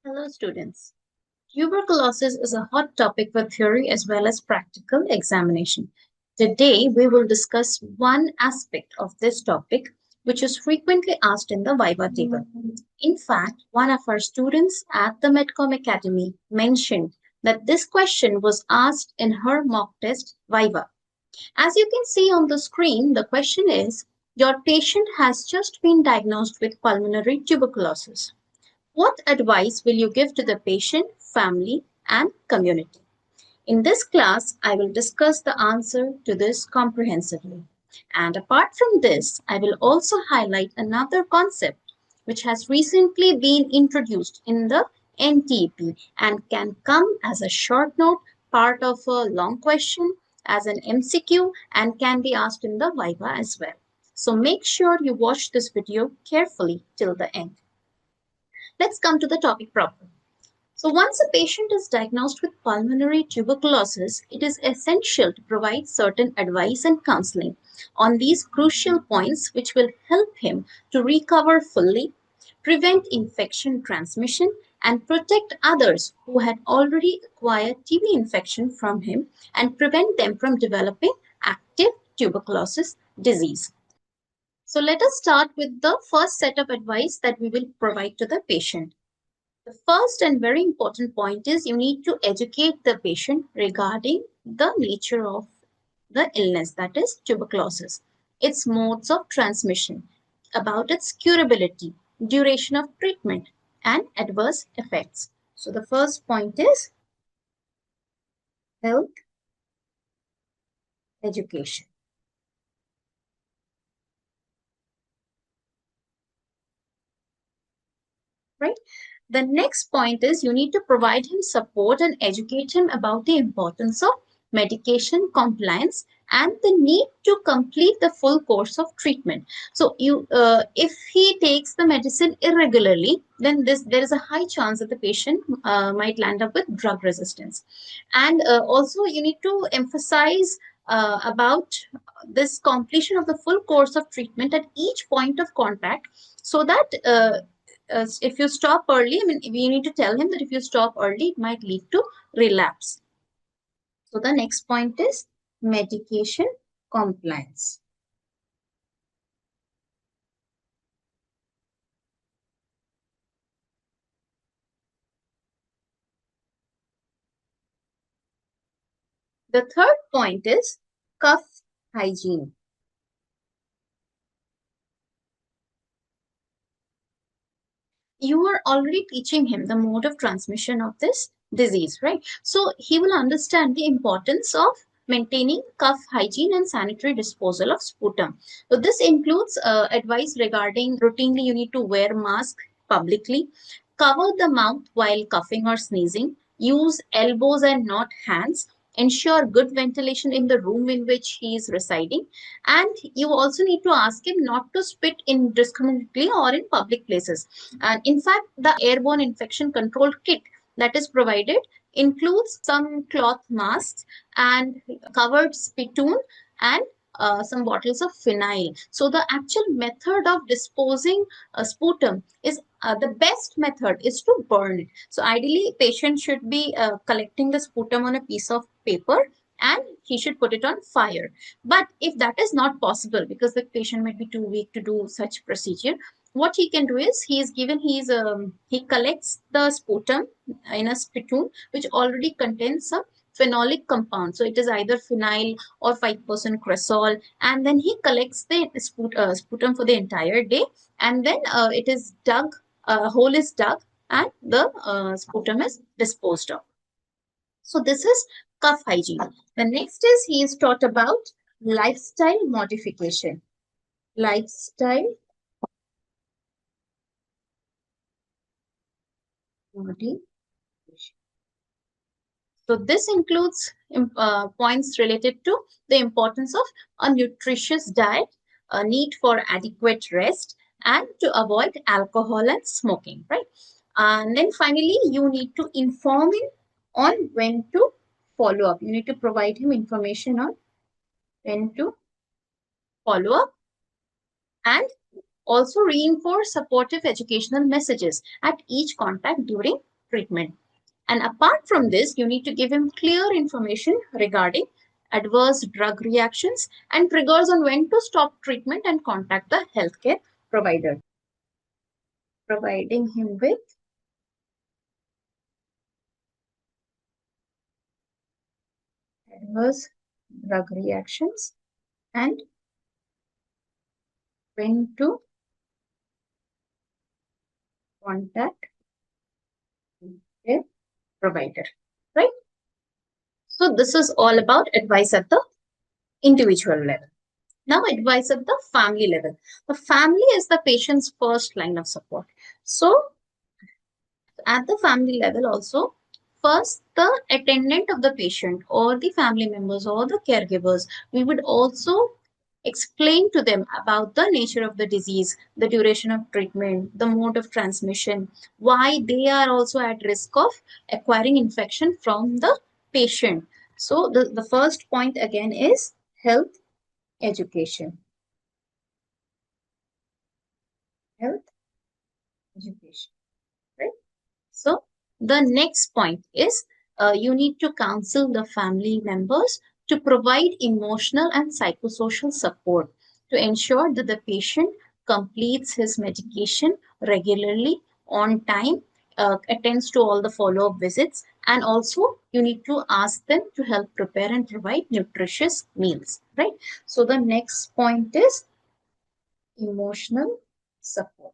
Hello, students. Tuberculosis is a hot topic for theory as well as practical examination. Today, we will discuss one aspect of this topic, which is frequently asked in the Viva table. In fact, one of our students at the Medcom Academy mentioned that this question was asked in her mock test Viva. As you can see on the screen, the question is, your patient has just been diagnosed with pulmonary tuberculosis. What advice will you give to the patient, family, and community? In this class, I will discuss the answer to this comprehensively. And apart from this, I will also highlight another concept which has recently been introduced in the NTEP and can come as a short note, part of a long question, as an MCQ, and can be asked in the Viva as well. So make sure you watch this video carefully till the end. Let's come to the topic proper. So once a patient is diagnosed with pulmonary tuberculosis, it is essential to provide certain advice and counseling on these crucial points which will help him to recover fully, prevent infection transmission, and protect others who had already acquired TB infection from him and prevent them from developing active tuberculosis disease. So let us start with the first set of advice that we will provide to the patient. The first and very important point is you need to educate the patient regarding the nature of the illness, that is tuberculosis, its modes of transmission, about its curability, duration of treatment, and adverse effects. So the first point is health education. Right? The next point is you need to provide him support and educate him about the importance of medication compliance and the need to complete the full course of treatment. So if he takes the medicine irregularly, then there is a high chance that the patient might land up with drug resistance. And also you need to emphasize about this completion of the full course of treatment at each point of contact, so that if you stop early, I mean, we need to tell him that if you stop early, it might lead to relapse. So the next point is medication compliance. The third point is cough hygiene. You are already teaching him the mode of transmission of this disease, right? So he will understand the importance of maintaining cough hygiene and sanitary disposal of sputum. So this includes advice regarding routinely you need to wear mask publicly, cover the mouth while coughing or sneezing, use elbows and not hands, ensure good ventilation in the room in which he is residing, and you also need to ask him not to spit indiscriminately or in public places. And in fact, the airborne infection control kit that is provided includes some cloth masks and covered spittoon and some bottles of phenyl. So the actual method of disposing sputum is the best method is to burn it. So ideally, patient should be collecting the sputum on a piece of paper and he should put it on fire. But if that is not possible because the patient might be too weak to do such procedure, what he can do is he collects the sputum in a spittoon which already contains some phenolic compound. So it is either phenyl or 5% cresol, and then he collects the sputum for the entire day, and then it is dug, a hole is dug, and the sputum is disposed of. So this is cough hygiene. The next is he is taught about lifestyle modification. Lifestyle modification. So this includes points related to the importance of a nutritious diet, a need for adequate rest, and to avoid alcohol and smoking, right? And then finally, you need to inform him on when to follow up. You need to provide him information on when to follow up and also reinforce supportive educational messages at each contact during treatment. And apart from this, you need to give him clear information regarding adverse drug reactions and triggers on when to stop treatment and contact the healthcare provider. Providing him with adverse drug reactions and when to contact healthcare provider. Right? So this is all about advice at the individual level. Now, advice at the family level. The family is the patient's first line of support. So, at the family level also, first the attendant of the patient or the family members or the caregivers, we would also explain to them about the nature of the disease, the duration of treatment, the mode of transmission, why they are also at risk of acquiring infection from the patient. So the first point again is health education. Health education, right? So the next point is you need to counsel the family members to provide emotional and psychosocial support to ensure that the patient completes his medication regularly on time, attends to all the follow-up visits, and also you need to ask them to help prepare and provide nutritious meals, right? So the next point is emotional support.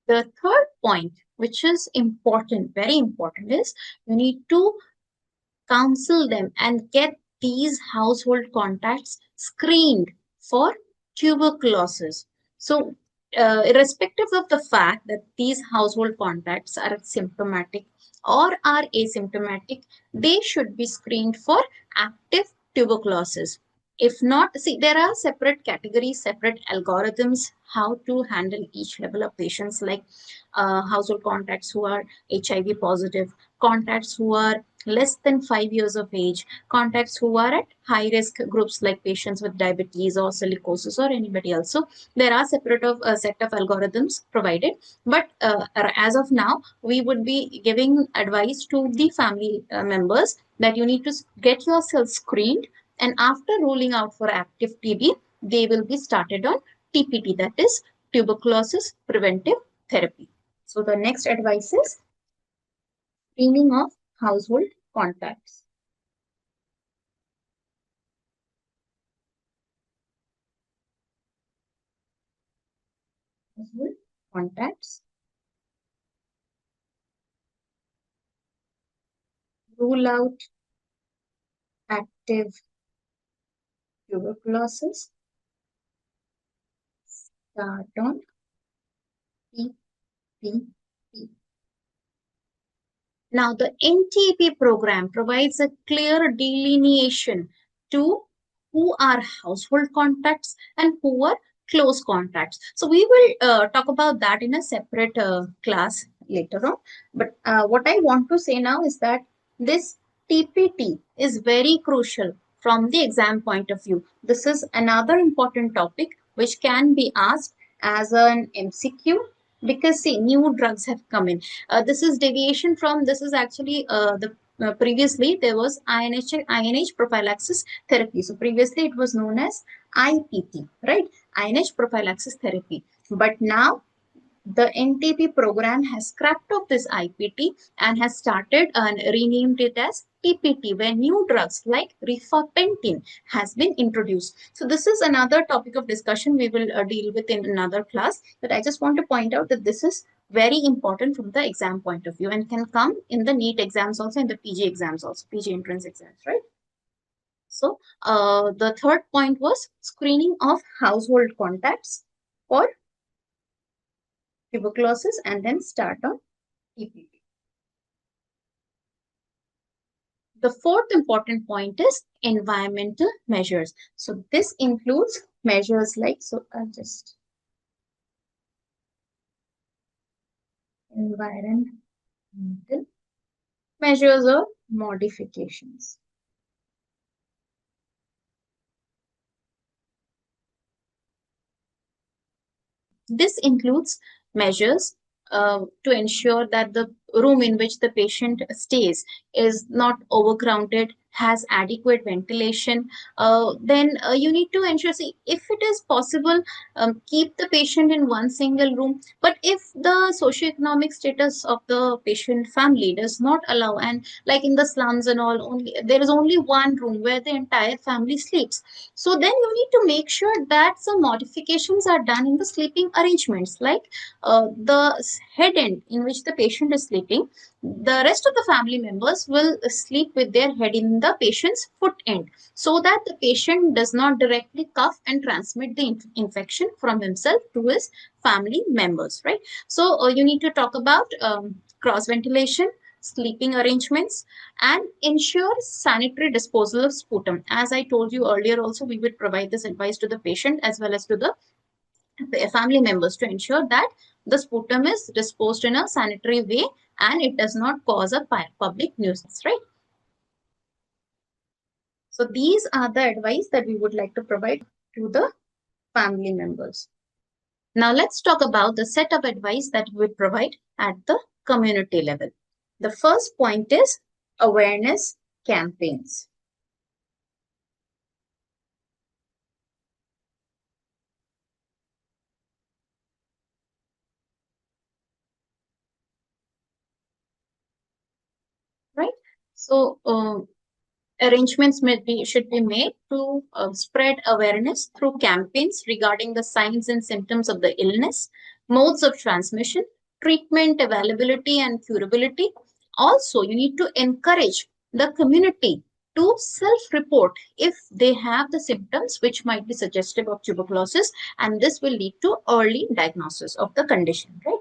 The third point, which is important, very important, is you need to counsel them and get these household contacts screened for tuberculosis. So, irrespective of the fact that these household contacts are symptomatic or are asymptomatic, they should be screened for active tuberculosis. If not, see, there are separate categories, separate algorithms how to handle each level of patients, like household contacts who are HIV positive, contacts who are less than 5 years of age, contacts who are at high risk groups like patients with diabetes or silicosis or anybody else. So there are separate of a set of algorithms provided, but as of now, we would be giving advice to the family members that you need to get yourself screened, and after ruling out for active TB, they will be started on TPT, that is tuberculosis preventive therapy. So the next advice is screening of household contacts. Household contacts. Rule out active tuberculosis. Start on PPP. Now, the NTEP program provides a clear delineation to who are household contacts and who are close contacts. So, we will talk about that in a separate class later on. But what I want to say now is that this TPT is very crucial from the exam point of view. This is another important topic which can be asked as an MCQ, because see, new drugs have come in. This is deviation from, this is actually the previously there was INH prophylaxis therapy. So previously it was known as IPT, right? INH prophylaxis therapy. But now the NTP program has scrapped off this IPT and has started and renamed it as TPT, where new drugs like rifampicin has been introduced. So this is another topic of discussion we will deal with in another class. But I just want to point out that this is very important from the exam point of view and can come in the NEET exams also, in the PG exams also, PG entrance exams, right? So the third point was screening of household contacts for tuberculosis and then start on TPP. The fourth important point is environmental measures. So this includes measures like, so I'll just environmental Mental measures or modifications. This includes measures to ensure that the room in which the patient stays is not overcrowded, has adequate ventilation. Then you need to ensure, see, if it is possible, keep the patient in one single room. But if the socioeconomic status of the patient family does not allow, and like in the slums and all, only there is only one room where the entire family sleeps, so then you need to make sure that some modifications are done in the sleeping arrangements, like the head end in which the patient is sleeping. The rest of the family members will sleep with their head in the patient's foot end, so that the patient does not directly cough and transmit the infection from himself to his family members, right? So you need to talk about cross ventilation, sleeping arrangements, and ensure sanitary disposal of sputum. As I told you earlier, also, we would provide this advice to the patient as well as to the family members to ensure that the sputum is disposed in a sanitary way and it does not cause a public nuisance, right? So these are the advice that we would like to provide to the family members. Now let's talk about the set of advice that we would provide at the community level. The first point is awareness campaigns. Right? So arrangements should be made to spread awareness through campaigns regarding the signs and symptoms of the illness, modes of transmission, treatment availability and curability. Also, you need to encourage the community to self-report if they have the symptoms which might be suggestive of tuberculosis, and this will lead to early diagnosis of the condition, right?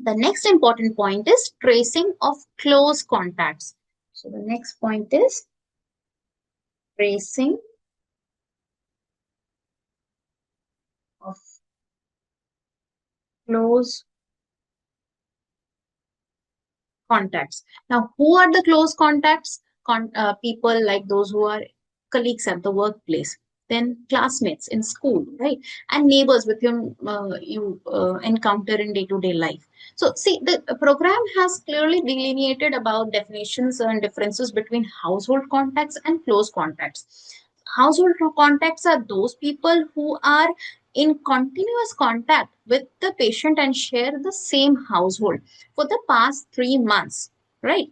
The next important point is tracing of close contacts. So the next point is tracing of close contacts. Now, who are the close contacts? People like those who are colleagues at the workplace, then classmates in school, right? And neighbors with whom you encounter in day-to-day life. So, see, the program has clearly delineated about definitions and differences between household contacts and close contacts. Household contacts are those people who are in continuous contact with the patient and share the same household for the past 3 months, right,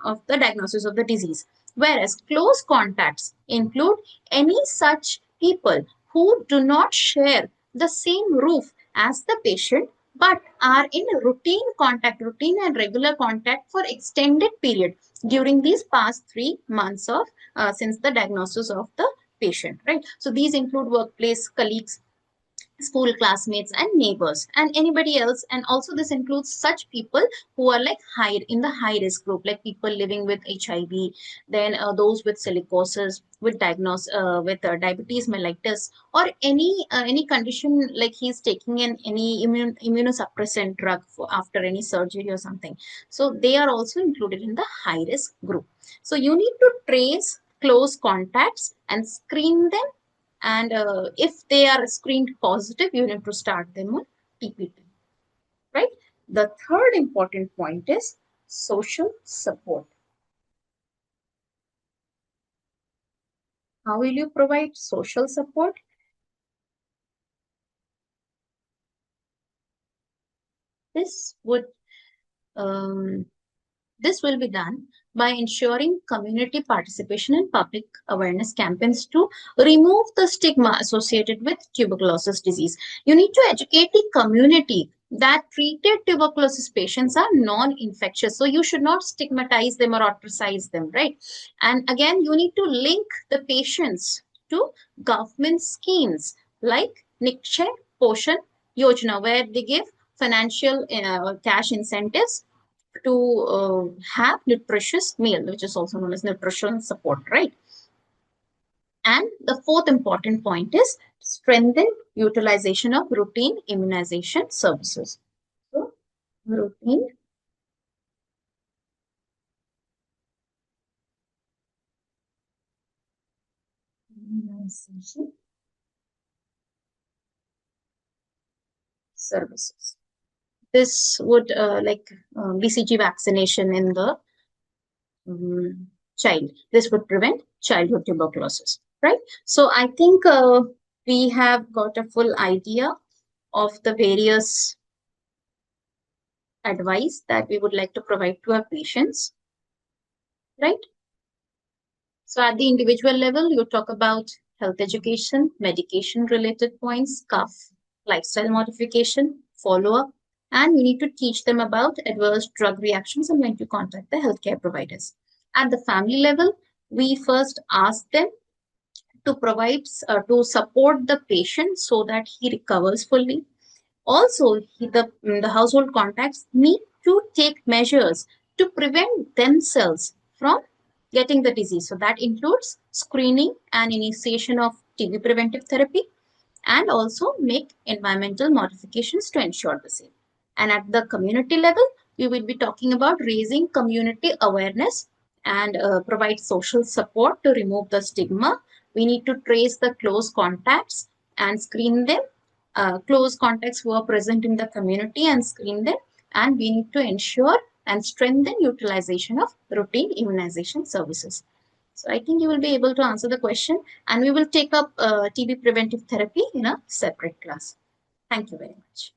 of the diagnosis of the disease. Whereas close contacts include any such people who do not share the same roof as the patient but are in routine and regular contact for extended period during these past 3 months of since the diagnosis of the patient, right? So these include workplace colleagues, school classmates and neighbors and anybody else, and also this includes such people who are like high in the high risk group, like people living with HIV, then those with silicosis, with diabetes mellitus, or any condition like he's taking in any immunosuppressant drug for after any surgery or something. So they are also included in the high risk group. So you need to trace close contacts and screen them, and if they are screened positive, you need to start them on TPT, right? The third important point is social support. How will you provide social support? This would um, This will be done by ensuring community participation in public awareness campaigns to remove the stigma associated with tuberculosis disease. You need to educate the community that treated tuberculosis patients are non-infectious. So you should not stigmatize them or ostracize them, right? And again, you need to link the patients to government schemes like Nikshay Poshan Yojana, where they give financial cash incentives to have nutritious meal, which is also known as nutrition support, right? And the fourth important point is strengthen utilization of routine immunization services. So, routine immunization services. This would BCG vaccination in the child. This would prevent childhood tuberculosis, right? So I think we have got a full idea of the various advice that we would like to provide to our patients, right? So at the individual level, you talk about health education, medication related points, cough, lifestyle modification, follow up, and you need to teach them about adverse drug reactions and when to contact the healthcare providers. At the family level, we first ask them to provide to support the patient so that he recovers fully. Also, the household contacts need to take measures to prevent themselves from getting the disease. So that includes screening and initiation of TB preventive therapy and also make environmental modifications to ensure the same. And at the community level, we will be talking about raising community awareness and provide social support to remove the stigma. We need to trace the close contacts and screen them, close contacts who are present in the community and screen them. And we need to ensure and strengthen utilization of routine immunization services. So I think you will be able to answer the question, and we will take up TB preventive therapy in a separate class. Thank you very much.